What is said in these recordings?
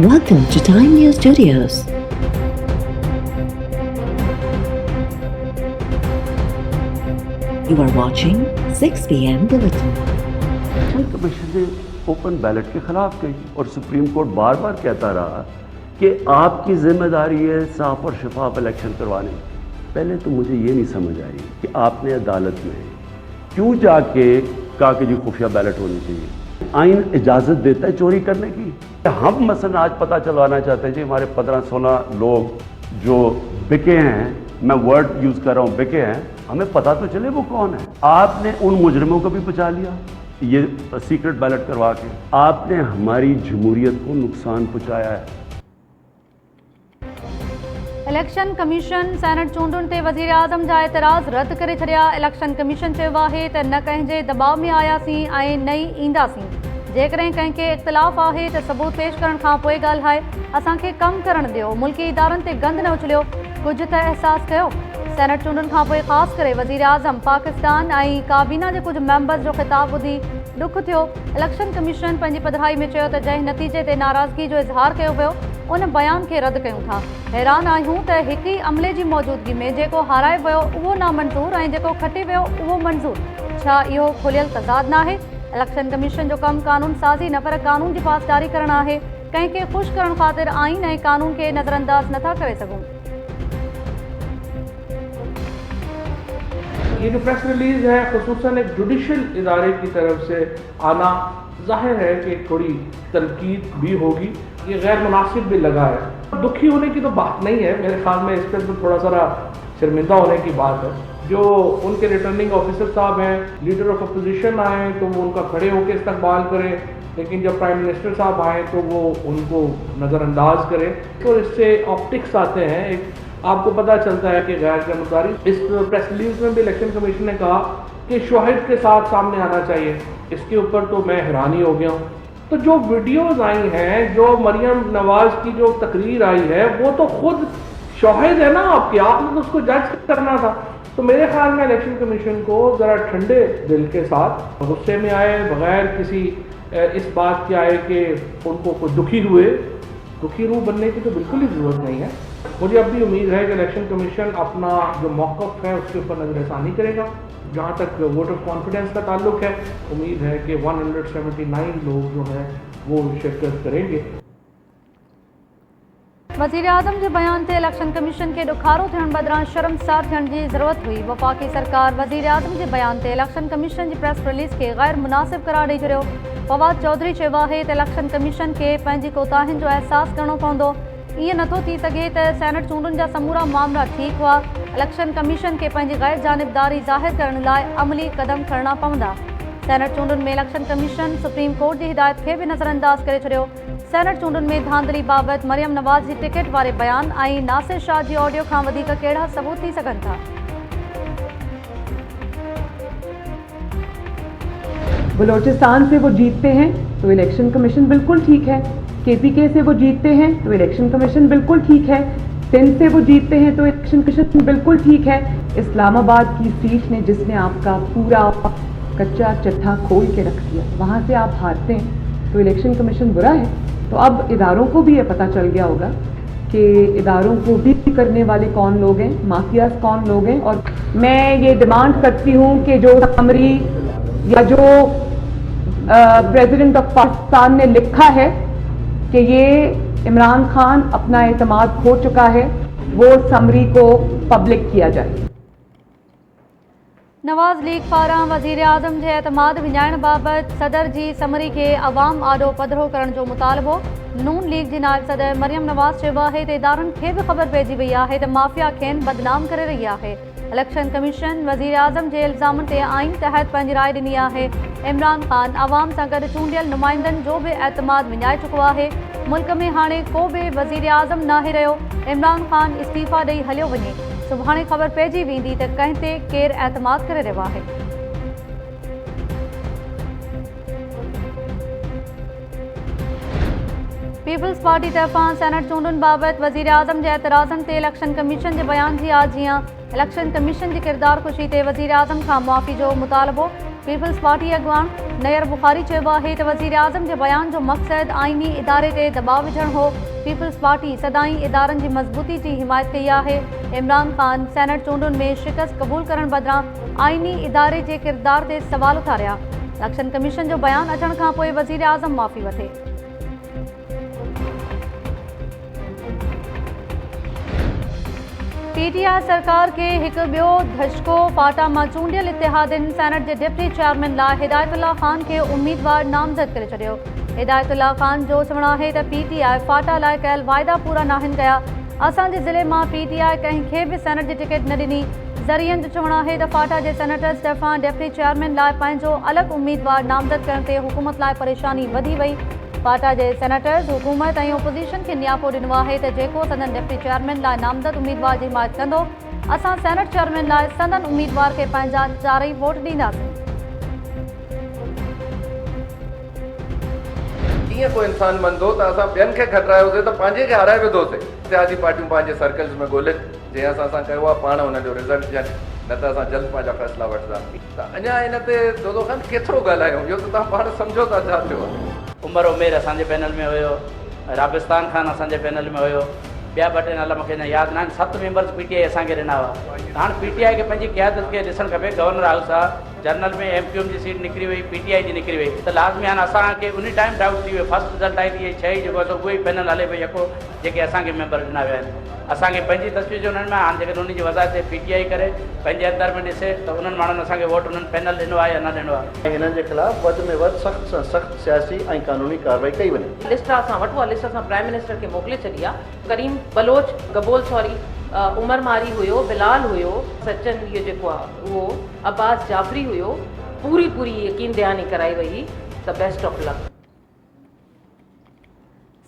Welcome to Time News Studios. You are watching 6 p.m. Bulletin. Election commission ने open ballot के खिलाफ कही और सुप्रीम कोर्ट बार बार कहता रहा कि आपकी जिम्मेदारी है साफ और शफाफ इलेक्शन करवाने। पहले तो मुझे ये नहीं समझ आई कि आपने अदालत में क्यों जाके कहा कि जी खुफिया बैलेट होनी चाहिए। आइन इजाज़त देता है चोरी करने की। हम मसलन आज पता चलवाना चाहते हैं जी हमारे 15-16 लोग जो बिके हैं, मैं वर्ड यूज़ कर रहा हूँ बिके हैं, हमें पता तो चले वो कौन है। आपने उन मुजरिमों को भी बचा लिया ये सीक्रेट बैलेट करवा के। आपने हमारी जमहूरियत को नुकसान पहुँचाया है। इलेक्शन कमीशन सैनेट चूंडुनि ते वज़ीर आज़म जा एतराज़ रद्द करे छॾिया। इलेक्शन कमीशन चयो आहे त न कंहिंजे दबाव में आयासीं ऐं न ई ईंदासीं। जेकॾहिं कंहिंखे इख़्तिलाफ़ आहे त सबूत पेश करण खां पोइ ॻाल्हाए। असांखे कमु करणु ॾियो, मुल्की इदारनि ते गंद न उछलियो, कुझु त अहसासु कयो। सैनेट चूंडुनि खां पोइ ख़ासि करे वज़ीर आज़म पाकिस्तान ऐं काबीना जे कुझु मेंबर्स जो ख़िताब ॿुधी ॾुख थियो। इलेक्शन कमीशन पंहिंजी पधिराई में चयो त जंहिं नतीजे ते नाराज़गी जो इज़हार कयो वियो उन बयान खे रद्द कयूं था। हैरान आहियूं त हिक ई अमले जी मौजूदगी में जेको हाराए वियो उहो नामंज़ूर ऐं जेको खटी वियो उहो मंज़ूर। छा इहो खुलियल तज़ाद न आहे? इलेक्शन कमीशन जो कमु कानून साज़ी न पर कानून जी पासदारी करणु आहे। कंहिंखे ख़ुशि करण ख़ातिर आइन ऐं कानून खे नज़रअंदाज़ नथा करे सघूं। ये जो प्रेस रिलीज है खुसूसन एक जुडिशल इदारे की तरफ से आना जाहिर है कि थोड़ी तनकीद भी होगी। ये गैर मुनासिब भी लगा है। दुखी होने की तो बात नहीं है, मेरे ख्याल में इस पर तो थोड़ा सा शर्मिंदा होने की बात है। जो उनके रिटर्निंग ऑफिसर साहब हैं, लीडर ऑफ अपोजिशन आए तो वो उनका खड़े होकर इस्तकबाल करें, लेकिन जब प्राइम मिनिस्टर साहब आए तो वो उनको नज़रअंदाज करें। तो इससे ऑप्टिक्स आते हैं, एक आपको पता चलता है कि गैर जिम्मेदारी। इस प्रेस रिलीज में भी इलेक्शन कमीशन ने कहा कि शवाहिद के साथ सामने आना चाहिए। इसके ऊपर तो मैं हैरानी हो गया हूँ। तो जो वीडियोज़ आई हैं, जो मरियम नवाज की जो तकरीर आई है, वो तो खुद शवाहिद है ना आपके, आपने तो उसको जज करना था। तो मेरे ख्याल में इलेक्शन कमीशन को ज़रा ठंडे दिल के साथ, गुस्से में आए बगैर किसी इस बात के आए कि उनको कुछ दुखी रूह बनने की तो बिल्कुल ही ज़रूरत नहीं है। मुझे अब भी उम्मीद है कि इलेक्शन कमीशन अपना जो मौक़िफ़ है उसके ऊपर नज़रसानी करेगा। जहाँ तक वोट ऑफ कॉन्फिडेंस का ताल्लुक है, उम्मीद है कि 179 लोग जो हैं वो शिरकत करेंगे। वज़ीर आज़म जे बयान ते इलेक्शन कमीशन के ॾुखारो थियण बदिरां शर्मसार थियण जी ज़रूरत हुई। वफ़ाक़ी सरकार वज़ीर आज़म जे बयान ते इलेक्शन कमीशन जी प्रेस रिलीज़ खे गैर मुनासिब करार ॾेई छॾियो। फवाद चौधरी चयो आहे त इलेक्शन कमीशन खे पंहिंजी कोताहियुनि जो अहसासु करणो पवंदो। ईअं नथो थी सघे त सैनेट चूंडुनि जा समूरा मामला ठीक हुआ, इलेक्शन कमीशन के पंहिंजी गैर जानिबदारी ज़ाहिर करण लाइ अमली कदम खणणा पवंदा। सैनेट चूंडुनि में इलेक्शन कमीशन सुप्रीम कोर्ट जी हिदायत खे बि नज़रअंदाज करे छॾियो। सैनेट चूंडुनि में धांधली बाबति मरियम नवाज़ जी टिकट वारे बयान ऐं नासिर शाह जी ऑडियो खां वधीक कहिड़ा सबूत थी सघनि था? बलोचिस्तान से वो जीतते हैं तो इलेक्शन कमीशन बिल्कुल ठीक है, KPK से वो जीतते हैं तो इलेक्शन कमीशन बिल्कुल ठीक है, सिंध से वो जीतते हैं तो इलेक्शन कमीशन बिल्कुल ठीक है। इस्लामाबाद की सीट ने जिसने आपका पूरा कच्चा चट्टा खोल के रख दिया, वहाँ से आप हारते हैं तो इलेक्शन कमीशन बुरा है। तो अब इदारों को भी ये पता चल गया होगा कि इदारों को भी करने वाले कौन लोग हैं, माफियाज कौन लोग हैं। और मैं ये डिमांड करती हूँ कि जो समरी या जो प्रेसिडेंट ऑफ पाकिस्तान ने लिखा है कि ये इमरान खान अपना एतमाद खो चुका है, वो समरी को पब्लिक किया जाए। नवाज़ लीग पारां वज़ीर आज़म जे एतमाद विञाइण बाबति सदर जी समरी खे अवाम आॾो पधिरो करण जो मुतालबो। नून लीग जी नायब सदर मरियम नवाज़ चयो आहे त इदारनि खे बि ख़बर पइजी वई आहे त माफ़िया खेनि बदनाम करे रही आहे। इलेक्शन कमीशन वज़ीर आज़म जे इल्ज़ामनि ते आइन तहत पंहिंजी राय ॾिनी आहे। इमरान खान अवाम सां गॾु चूंडियल नुमाइंदनि जो बि एतमाद विञाए चुको आहे। मुल्क में हाणे को बि वज़ीर आज़म नाहे रहियो। इमरान खान इस्तीफ़ा ॾेई हलियो वञे, सुभाणे ख़बर पइजी वेंदी त कंहिं ते केरु एतमाद करे रहियो आहे। पीपल्स पार्टी तरफ़ां सैनेट चूंडुनि बाबति वज़ीर आज़म जे एतराज़नि ते इलेक्शन कमीशन जे बयान जी आजियां। इलेक्शन कमीशन जी किरदार कुशी ते वज़ीर आज़म खां मुआफ़ी जो मुतालबो। पीपल्स पार्टी अॻवान नयर बुखारी चयो आहे त वज़ीर आज़म जे बयान जो मक़सदु आइनी इदारे ते दबाव विझणु हो। पीपल्स पार्टी सदाई इदारनि जी मज़बूती जी हिमायत कई आहे। इमरान ख़ान सेनेट चूंडुनि में शिकस्त क़बूल करण बदिरां आइनी इदारे जे किरदार ते सवाल उथारिया। इलेक्शन कमीशन जो बयान अचण खां पोइ वज़ीर आज़म माफ़ी वठे। पीटीआई सरकार के एक ॿियो धचको फाटा मां चूंडियल इतिहादिन सेनेट जे डिप्टी चेयरमैन लाइ हिदायतुल्लाह ख़ान के उम्मीदवार नामज़द करे छॾियो। हिदायतुल्लाह ख़ान जो चवणु आहे त पीटीआई फाटा लाइ कयल वाइदा पूरा नाहिनि कया। असांजे ज़िले मां पीटीआई कंहिंखे बि सेनेट जी टिकट न ॾिनी। ज़रियनि जो चवणु आहे त फाटा जे सेनेटर्स तरफ़ां डिप्टी चेयरमैन लाइ पंहिंजो अलॻि उम्मीदवार नामज़द करण ते हुकूमत लाइ परेशानी वधी वई। फाटा जे सेनेटर्स हुकूमत ऐं ओपोज़िशन खे न्यापो ॾिनो आहे त जेको संदन डिप्टी चेयरमैन लाइ नामज़द उम्मीदवार जी हिमायत कंदो, असां सेनेट चेयरमैन लाइ संदन उम्मीदवार खे पंहिंजा 4 वोट ॾींदासीं। कीअं को इंसान मंदो त असां ॿियनि खे खटरायोसीं त पंहिंजे खे हाराए विधोसीं। इतिहादी पार्टियूं पंहिंजे सर्कल्स में ॻोल्हनि जंहिं असां कयो आहे, पाण हुन जो रिज़ल्ट ॾियनि, न त असां जल्द पंहिंजा फ़ैसिला वठंदासीं। त अञा हिन ते दोदो ख़ान केतिरो ॻाल्हायूं, इहो त तव्हां पाण सम्झो था छा थियो आहे। उमर उमेर असांजे पैनल में हुयो, राबिस्तान खान असांजे पैनल में हुयो, ॿिया 2 टे नाला मूंखे यादि न आहिनि। 7 मेंबर्स पीटीआई असांखे ॾिना हुआ। हाणे पीटीआई खे पंहिंजी क़यादत खे ॾिसणु खपे। गवर्नर हाउस आहे, जनरल में एमक्यूएम जी सीट निकिरी वई, पीटीआई जी निकिरी वई, त लाज़मी हाणे असांखे उन टाइम डाउट थी वियो। फर्स्ट रिज़ल्ट आई त इहे 6 जेको आहे उहो ई पैनल हले पई यको जेके असांखे मेंबर ॾिना विया आहिनि। असांखे पंहिंजी तस्वीर जो उन्हनि में हाणे जेकॾहिं उन जी वज़ाहत ते पीटीआई करे पंहिंजे अंदर में ॾिसे त उन्हनि माण्हुनि असांखे वोट उन्हनि पैनल ॾिनो आहे या न ॾिनो आहे। हिननि जे ख़िलाफ़ वधि में वधि सख़्त सां सख़्त सियासी ऐं क़ानूनी कार्रवाई कई वञे। लिस्ट असां वठो आहे, लिस्ट असां प्राइम मिनिस्टर खे मोकिले छॾी आहे। करीम बलोच गबोल सॉरी उमर मारी हुयो, बिलाल हुयो, सचिन इहो जेको आहे उहो, अब्बास जाफरी हुयो। पूरी यकीन दहानी कराई वई। The best of luck.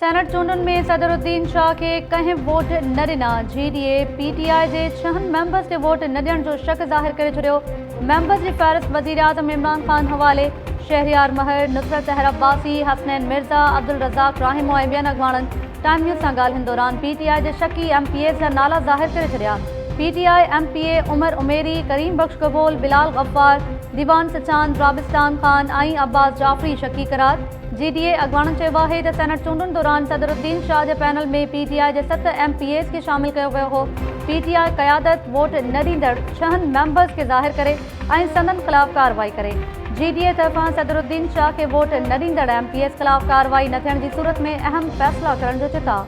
Senate चूंडुनि में सदरुद्दीन शाह खे कंहिं वोट न ॾिना। जीडीए पीटीआई जे 6 मेंबर्स ते वोट न ॾियण जो शक ज़ाहिर करे छॾियो। मेंबर्स जी फ़हरिस्त वज़ीर आज़म इमरान ख़ान हवाले। शहरियार महर, नुसरत सहर अब्बासी, हसनैन मिर्ज़ा, अब्दुल रज़ाक राहिमो ऐं ॿियनि अॻवाननि टाइम न्यूज़ सां ॻाल्हियुनि दौरान पीटीआई जे शकी एमपीएस जा नाला ज़ाहिर करे छॾिया। पीटीआई एमपीए उमर उमेरी, करीम बख्श कबोल, बिलाल गफ्फार, दीवान सचांद, राबिस्तान खान ऐं अब्बास जाफरी शकी करार। जीडीए अॻवाननि चयो आहे त सेनेट चूंडुनि दौरान सदरुद्दीन शाह जे पैनल में पीटीआई जे 7 एमपीएस खे शामिल कयो वियो हो। पीटीआई क़यादत वोट न ॾींदड़ 6 मेंबर्स खे ज़ाहिर करे ऐं संदन ख़िलाफ़ कार्रवाई करे। जीडीए तरफ़ां सदरुद्दीन शाह खे वोट न ॾींदड़ एमपीएस ख़िलाफ़ कार्रवाई न थियण जी सूरत में अहम फ़ैसिला करण जो चिताब।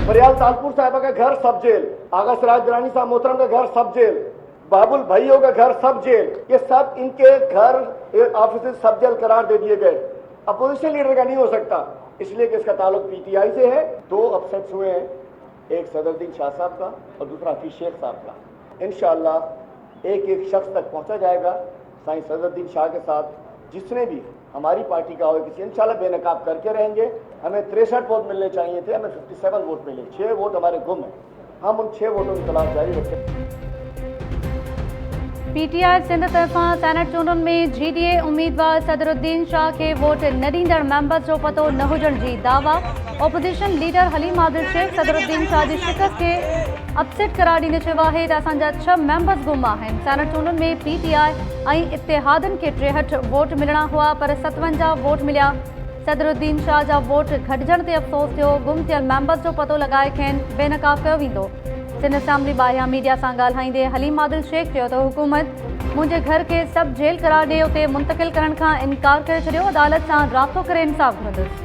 फरियाल तालपुर साहिबा का घर सब जेल, आगा सिराज दुरानी साहब मोहतरम का घर सब जेल, बाबुल भाइयों का घर सब जेल, ये सब इनके घर ऑफिस सब जेल करार दे दिए गए। अपोजिशन लीडर का नहीं हो सकता, इसलिए कि इसका ताल्लुक पीटीआई से है। 2 अपसेट्स हुए हैं, एक सदरुद्दीन शाह साहब का और दूसरा हफीज शेख साहब का। इंशाअल्लाह एक शख्स तक पहुंचा जाएगा। साईं सदरुद्दीन शाह के साथ जिसने भी हमारी पार्टी का हो किसी इंशाअल्लाह बेनकाब करके रहेंगे। हमें 63 वोट मिलने चाहिए थे, हमें 57 वोट मिले। 6 वोट हमारे गुम हैं, हम उन 6 वोटों की तलाश जारी रखें। पीटीआई सिंध तरफ़ां सेनेट चूंडुनि में जीडीए उम्मीदवार सदरुद्दीन शाह खे वोट न ॾींदड़ मेंबर्स जो पतो न हुजण जी दावा। ओपोज़िशन लीडर हलीम आदिल शेख सदरुद्दीन शाह जी शिकस्त खे अपसेट करार ॾींदे चयो आहे त असांजा 6 मेंबर्स गुम आहिनि। सेनेट चूंडुनि में पीटीआई ऐं इतिहादनि खे 63 वोट मिलणा हुआ पर 57 वोट मिलिया। सदरुद्दीन शाह जा वोट घटिजण ते अफ़सोस थियो। गुम थियल मेंबर्स जो पतो लॻाए खेनि बेनकाब कयो वेंदो। सिंध असेंबली ॿाहिरियां मीडिया सां ॻाल्हाईंदे हलीम आदिल शेख चयो त हुकूमत मुंहिंजे घर खे सब जेल करार ॾे उते मुंतक़िल करण खां इनकार करे छॾियो। अदालत सां राब्तो करे इंसाफ़ घुरंदुसि।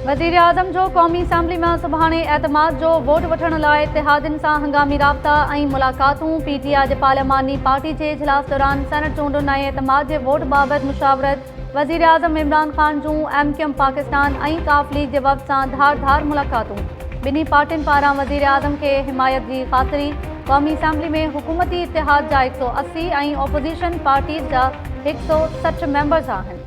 वज़ीर आज़म जो क़ौमी असेंबली में सुभाणे एतमाद जो वोट वठण लाइ इतिहादिन सां हंगामी राब्ता ऐं मुलाक़ातूं। पीटीआई जे पार्लियामानी पार्टी जे इजलास दौरान सेनेट चूंडुनि ऐं एतमाद जे वोट बाबति मुशावरत। वज़ीर आज़म इमरान ख़ान जूं एमक्यूएम पाकिस्तान ऐं काफ लीग जे वफ़द सां धार मुलाक़ातूं। ॿिन्ही पार्टियुनि पारां वज़ीर आज़म खे हिमायत जी ख़ातिरी। क़ौमी असेंबली में हुकूमती इतिहाद जा 180 ऐं ओपोज़िशन पार्टीज़ जा 160 मेंबर्स आहिनि।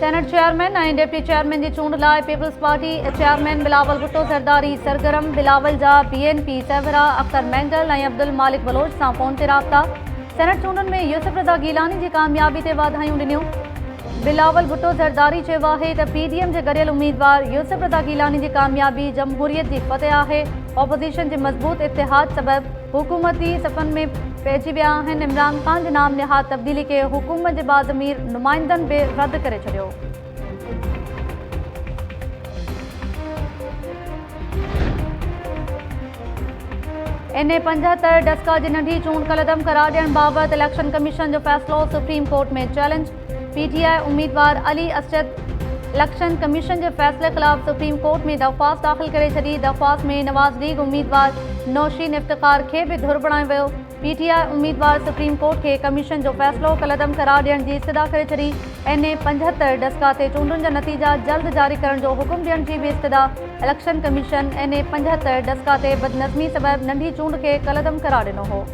सेनेट चेयरमैन ऐं डिप्टी चेयरमैन जी चूंड लाइ पीपल्स पार्टी चेयरमैन बिलावल भुट्टो ज़रदारी सरगर्म। बिलावल जा BNP सहवरा अख्तर मैंगल ऐं अब्दुल मालिक बलोच सां फ़ोन ते राब्ता। सेनेट चूंडुनि में यूसुफ रज़ा गीलानी जी कामयाबी ते वाधायूं ॾिनियूं। बिलावल भुट्टो ज़रदारी चयो आहे त PDM जे गॾियल उम्मीदवार यूसुफ रज़ा गीलानी जी कामयाबी जमहूरियत जी फतह आहे। ऑपोज़िशन जे मज़बूत इतिहाद सबबि हुकूमती सफ़न में पइजी विया आहिनि। इमरान ख़ान जे नाम निहाद तब्दीली खे हुकूमत जे बाज़मीर नुमाइंदनि बि रद्द करे छॾियो। इन 75 डस्का जी नंढी चूंड कलदम करार ॾियण बाबति इलेक्शन कमीशन जो फ़ैसिलो सुप्रीम कोर्ट में चैलेंज। PTI उम्मीदवार अली असद इलेक्शन कमीशन जे फ़ैसिले ख़िलाफ़ सुप्रीम कोर्ट में दरख़्वास्त दाख़िल करे छॾी। दरख़्वास्त में नवाज़ लीग उम्मीदवार नौशीन इफ्तिख़ार खे बि धुर बणायो वियो। PTI उम्मीदवार सुप्रीम कोर्ट खे कमीशन जो फ़ैसिलो कलदम करार ॾियण जी इस्तदा करे छॾी। इन 75 डस्का ते चूंडुनि जा नतीजा जल्द जारी करण जो हुकुम ॾियण जी बि इस्तदा। इलेक्शन कमीशन इन 75 डस्का ते बदनज़मी सबबि नंढी चूंड खे कलदम करार ॾिनो हो।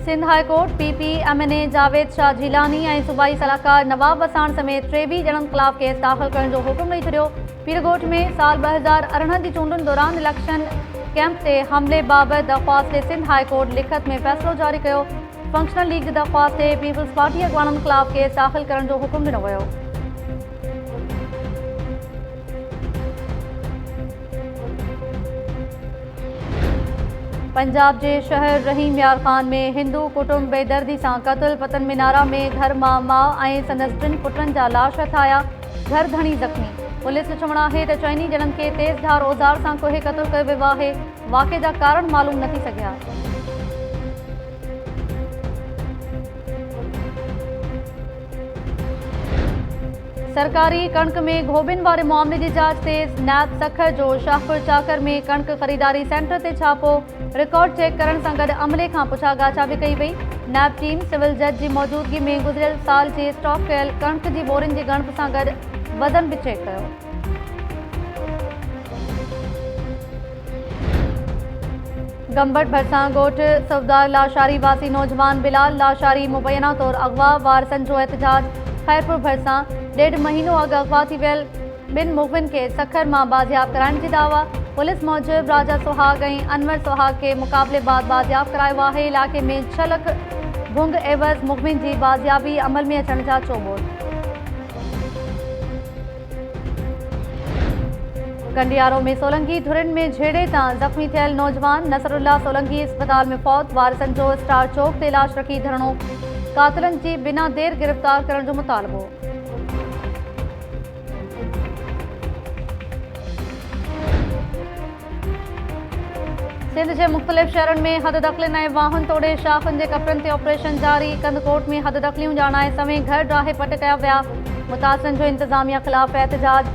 Sindh High Court PP MNA Javed Shah Jilani ऐं सूबाई सलाहकार नवाब वसाण समेत 23 ॼणनि ख़िलाफ़ केस दाख़िल करण जो हुकुम ॾेई छॾियो। पीरगोट में साल 2018 जी चूंडुनि दौरान इलेक्शन कैंप ते हमले बाबति दरख़्वास्त ते सिंध हाई कोर्ट लिखत में फ़ैसिलो जारी कयो। फंक्शनल लीग जी दरख़्वास्त ते पीपल्स पार्टी अॻवाननि ख़िलाफ़ केस दाख़िल करण जो हुकुम ॾिनो वियो। पंजाब जे शहर रहीम यार ख़ान में हिंदू कुटुंब बेदर्दी सां क़त्ल। पतन मिनारा में घर मां माउ ऐं संदसि 3 पुटनि जा लाश हथाया। घर धणी ज़ख़्मी। पुलिस जो चवणु आहे त 4 ॼणनि खे तेज़ धार औज़ार सां कोहे क़त्ल कयो वियो आहे। वाक़े जा कारण मालूम न थी सघिया। सरकारी कणक में घोबिन वारे मामले की जांच तेज़। नैब सखर जो शाहपुर चाकर में कणक खरीदारी सेंटर ते छापो। रिकॉर्ड चेक करण सां गॾु अमले खां पुछा गाछा बि कई वई। नैब टीम सिविल जज की मौजूदगी में गुज़िरियल साल जी स्टॉक कयल कणक की बोरिन की गणप सां गॾु वज़न भी चेक कयो। गंबट भरसां ॻोठ सफदार लाशारी वासी नौजवान बिलाल लाशारी मुबैना तौर अगवा। वारसन जो एहतजाज। खैरपुर भरसां 1.5 महीनो अॻु अगवा थी वियल 2 मुख़बिन के सखर मां बाज़ियाब कराइण जी दावा। पुलिस मूजिब राजा सुहाग ऐं अनवर सुहाग के मुक़ाबले बाद बाज़ियाब करायो आहे। इलाक़े में 6 लाख भुंग एवज़ मुख़बिन जी बाज़ियाबी अमल में अचण जा चोबोर। कंडियारो में सोलंकी धुरिन में झेड़े तां ज़ख़्मी थियल नौजवान नसरुल्ला सोलंकी अस्पताल में फौत। वारसन जो स्टार चौक ते लाश रखी धरणो। कातिलनि जी बिना देर गिरफ़्तार करण जो मुतालबो। सिंध के मुख़्तलिफ़ शहरनि में हद दख़लनि ऐं वाहन तोड़े शाखनि के कपड़नि ते ऑपरेशन जारी। कंदकोट में हद दख़लियूं ॼाणाए सवें घर ड्राहे पट कया विया। मुतासिरनि जो इंतज़ामिया ख़िलाफ़ एहतजाज।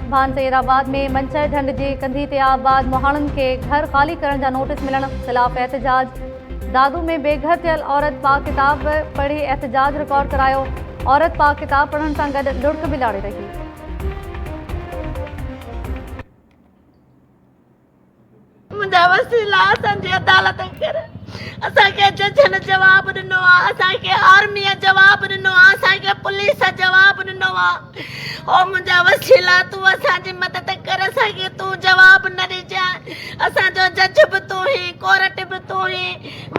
भान सैदाबाद में मंचर ढंढ जी कंधी ते आबाद मोहाणनि के घर ख़ाली करण जा नोटिस मिलण ख़िलाफ़ एहतजाज। दादू में बेघर थियल औरत पाक किताब पढ़ी एहतजाज रिकॉर्ड करायो। औरत पाक किताब पढ़ण सां गॾु लुढ़क भी लाड़े रही। मुंहिंजा वसीला असांजी अदालत करे असांखे जजनि जवाब ॾिनो आहे। असांखे आर्मीअ जवाब ॾिनो आहे। असांखे पुलिस जवाब ॾिनो आहे। ओ मुंहिंजा वसीला तूं असांजी मदद कर। असांखे तूं जवाब न ॾिजांइ। असांजो जज बि तूं ही, कोर्ट बि तूं ही,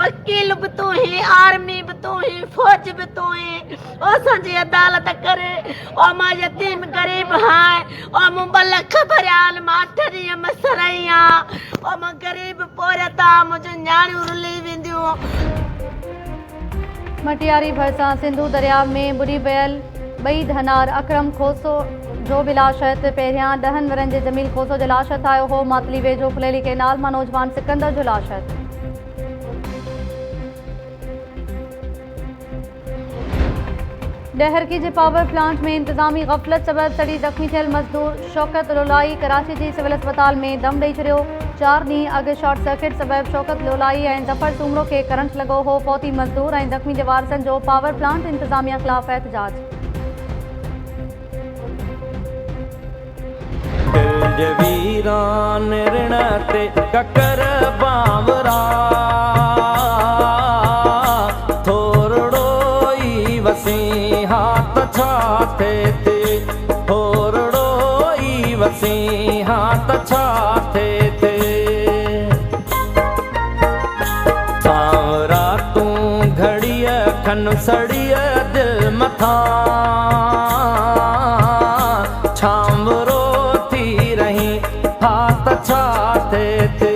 वकील बि तूं ही, आर्मी बि तूं ही, फौज बि तूं ही। ओ असांजी अदालत करे। ओ मां यतीम ग़रीब आहियां। ओ मूं 2 लख भरिया आहिनि। मां 8 ॾींहं मसरई आहियां। ओ मां ग़रीब पोरियत आहे। मुंहिंजूं न्याणियूं रुली वेंदियूं। मटियारी भरसां सिंधु दरिया में बुॾी वियल 2 धनार अकरम खोसो जो भी लाश है। पहिरियां 10 वरनि जे जमील खोसो जो लाश हथायो हो। मातली वेझो फुलेली केनाल मां नौजवान सिकंदर जो लाश है। डहरकी जे पावर प्लांट में इंतजामी गफलत सबब सड़ी ज़ख़्मी थियल मज़दूर शौकत लोलाई कराची जी सिविल अस्पताल में दम ॾेई छॾियो। 4 ॾींहं अॻु शॉर्ट सर्किट सबब शौकत लोलाई ऐं ज़फ़र सूमरो खे करंट लॻो हो। फौती मज़दूर ऐं ज़ख़्मी जे वारसनि जो पावर प्लांट इंतजामिया ख़िलाफ़ एहतजाज। वीरान ऋण ते ककर बावरा थो लखन सड़िए दिल मथा छांवरो थी रही हाथ छाते थे।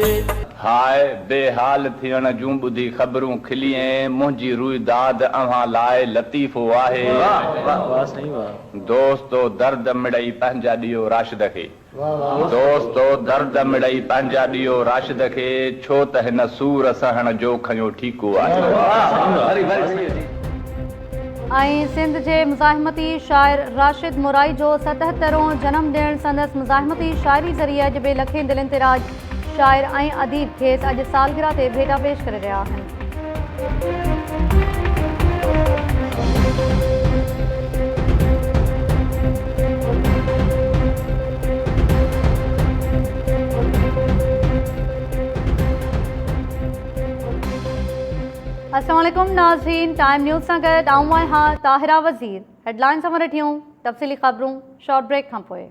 हाय बेहाल थियण जूं ॿुधी ख़बरूं खिलिए मुंहिंजी रुईदाद अव्हां लाइ लतीफ़ो आहे। दोस्तो दर्द मिड़ई पंहिंजा ॾियो राशिद खे, दोस्तो दर्द मिड़ई पंहिंजा ॾियो राशिद खे, छो त हिन सूर सहण जो खयो ठीकु आहे। ऐं सिंध जे मुज़ाहिमती शाइर राशिद मुराई जो 77हों जनम ॾिणु संदसि मुज़ाहिमती शाइरी ज़रिए अॼु बे लखे दिलनि ते राज शाइर ऐं अदीब खेसि अॼु सालगिरह ते भेटा पेश करे रहिया आहिनि। अस्सलाम वालेकुम नाज़रीन, टाइम न्यूज़ सां गॾु आऊं आहियां ताहिरा वज़ीर। हेडलाइन्स सां वठियूं तफ़सीली ख़बरूं शॉर्ट ब्रेक खां पोइ।